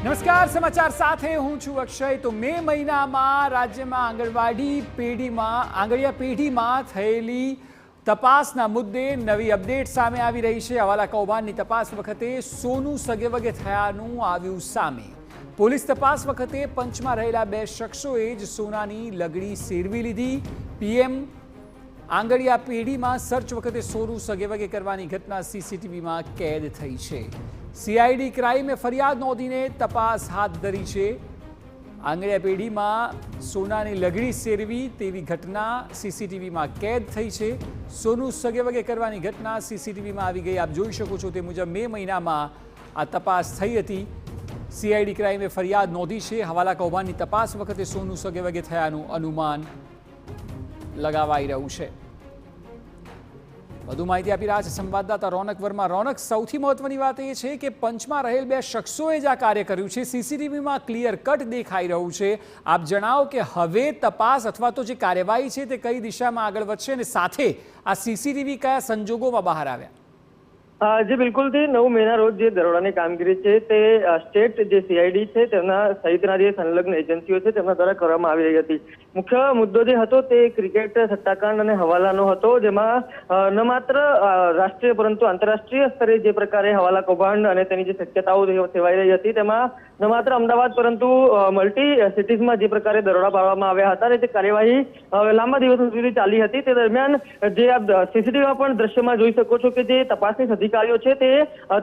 નમસ્કાર, સમાચાર સાથે હું છું અક્ષય। તો મે મહિનામાં રાજ્યમાં આંગણિયા પેઢીમાં થયેલી તપાસના મુદ્દે નવી અપડેટ સામે આવી રહી છે। હવાલા કૌભાંડની તપાસ વખતે સોનું સગેવગે થયાનું આવ્યું સામે। પોલીસ તપાસ વખતે પંચમાં રહેલા બે શખ્સોએ જ સોનાની લગડી સેરવી લીધી। પીએમ આંગણિયા પેઢીમાં સર્ચ વખતે સોનું સગેવગે કરવાની ઘટના સીસીટીવીમાં કેદ થઈ છે। सीआईडी क्राइमे फरियाद नोंधीने तपास हाथ धरी है। आंगणिया पेढ़ीમાં સોનાની લગડી સેરવી તેવી ઘટના સીસીટીવીમાં કેદ થઈ છે। સોનું સગેવગે કરવાની ઘટના સીસીટીવીમાં આવી ગઈ। આપ જોઈ શકો છો તે મુજબ મે મહિનામાં આ તપાસ થઈ હતી। सीआईडी क्राइमे ફરિયાદ નોંધી છે। હવાલા કૌભાંડની તપાસ વખતે સોનું સગેવગે થયાનું અનુમાન લગાવાઈ રહ્યું છે। વધુ માહિતી આપી રહ્યા છે સંવાદદાતા રોનક વર્મા। રોનક, સૌથી મહત્વની વાત એ છે કે પંચમાં રહેલ બે શખ્સોએ જ આ કાર્ય કર્યું છે। સીસીટીવીમાં ક્લિયર કટ દેખાઈ રહ્યું છે। આપ જણાવો કે હવે તપાસ અથવા તો જે કાર્યવાહી છે તે કઈ દિશામાં આગળ વધશે અને સાથે આ સીસીટીવી કયા સંજોગોમાં બહાર આવ્યા? જી બિલકુલ થી 9 મેના રોજ જે દરોડાની કામગીરી છે તે સ્ટેટ જે સીઆઈડી છે તેના સહિતના જે સંલગ્ન એજન્સીઓ છે તેમના દ્વારા કરવામાં આવી રહી હતી। મુખ્ય મુદ્દો જે હતો તે ક્રિકેટ સટ્ટાકાંડ અને હવાલાનો હતો, જેમાં ન માત્ર રાષ્ટ્રીય પરંતુ આંતરરાષ્ટ્રીય સ્તરે જે પ્રકારે હવાલા કૌભાંડ અને તેની જે શક્યતાઓ સેવાઈ રહી હતી તેમાં ન માત્ર અમદાવાદ પરંતુ મલ્ટી સિટીઝમાં જે પ્રકારે દરોડા પાડવામાં આવ્યા હતા અને તે કાર્યવાહી લાંબા દિવસો સુધી ચાલી હતી। તે દરમિયાન જે આપ સીસીટીવીમાં પણ દ્રશ્યમાં જોઈ શકો છો કે જે તપાસની અધિકારીઓ છે તે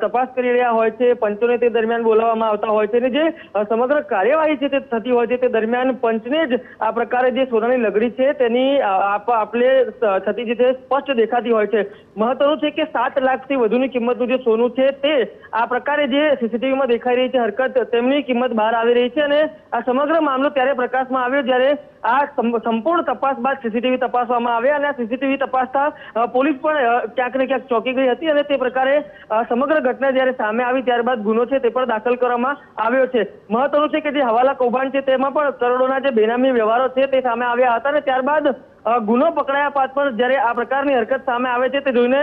તપાસ કરી રહ્યા હોય છે, પંચોને તે દરમિયાન બોલાવવામાં આવતા હોય છે અને જે સમગ્ર કાર્યવાહી છે તે થતી હોય છે તે દરમિયાન પંચને જ આ પ્રકારે જે સોનાની લગડી છે તેની આપલે થતી જે સ્પષ્ટ દેખાતી હોય છે। મહત્વનું છે કે 7 લાખથી વધુની કિંમતનું જે સોનું છે તે આ પ્રકારે જે સીસીટીવીમાં દેખાઈ રહી છે હરકત તેમની કિંમત બહાર આવી રહી છે અને આ સમગ્ર મામલો ત્યારે પ્રકાશમાં આવ્યો જ્યારે આ સંપૂર્ણ તપાસ બાદ સીસીટીવી તપાસવામાં આવ્યા અને આ સીસીટીવી તપાસતા પોલીસ પણ ક્યાંક ને ક્યાંક ચોંકી ગઈ હતી અને તે પ્રકારે સમગ્ર ઘટના જ્યારે સામે આવી ત્યારબાદ ગુનો છે તે પણ દાખલ કરવામાં આવ્યો છે। મહત્વનું છે કે જે હવાલા કૌભાંડ છે તેમાં પણ કરોડોના જે બેનામી વ્યવહારો છે તે સામે આવ્યા હતા અને ત્યારબાદ ગુનો પકડાયા બાદ પણ જ્યારે આ પ્રકારની હરકત સામે આવે છે તે જોઈને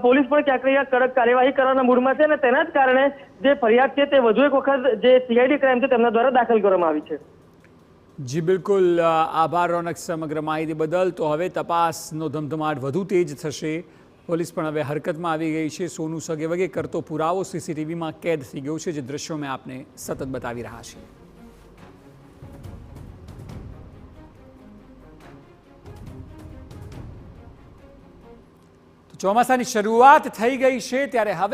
પોલીસ પણ ક્યાંક ને ક્યાંક કડક કાર્યવાહી કરવાના મૂડમાં છે અને તેના જ કારણે જે ફરિયાદ છે તે વધુ એક વખત જે સીઆઈડી ક્રાઇમ છે તેમના દ્વારા દાખલ કરવામાં આવી છે। જી બિલકુલ, આભાર રોનક સમગ્ર માહિતી બદલ। તો હવે તપાસનો ધમધમાટ વધુ તેજ થશે। પોલીસ પણ હવે હરકતમાં આવી ગઈ છે। સોનું સગેવગે કરતો પુરાવો સીસીટીવીમાં કેદ થઈ ગયો છે, જે દ્રશ્યો મેં આપને સતત બતાવી રહ્યા છીએ। ચોમાસાની શરૂઆત થઈ ગઈ છે ત્યારે હવે